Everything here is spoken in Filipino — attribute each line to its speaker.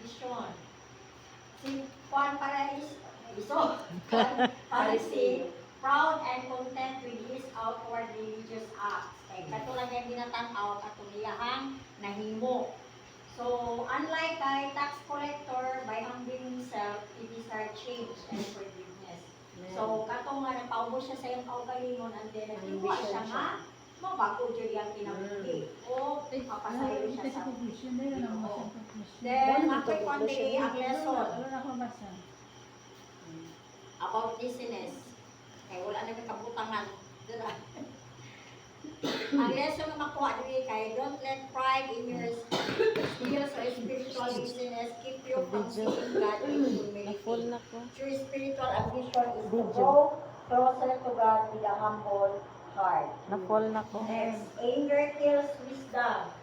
Speaker 1: ambition. Si Juan Pharisee, proud and content with his outward religious acts. Kaya katulad yung ginatanaw, katuliyahang nahimo. So, unlike kay tax collector, by humbling himself, he desired change and forgiveness. So, katong nga napaubos siya sa iyong kaugalingon, and then nagkiwa siya nga, mabago dyan yung kinabuhi. O, mapasayo siya sa Ginoo. Then, ako'y kundi ang lesson about business. Kaya wala na may kabutangan. Ang lesson na makuha dito kay don't let pride in your skills or spiritual business keep you from seeing God in humility. True spiritual ambition is to go closer to God with a humble heart.
Speaker 2: Na-fall na ko.
Speaker 1: Next, anger kills wisdom.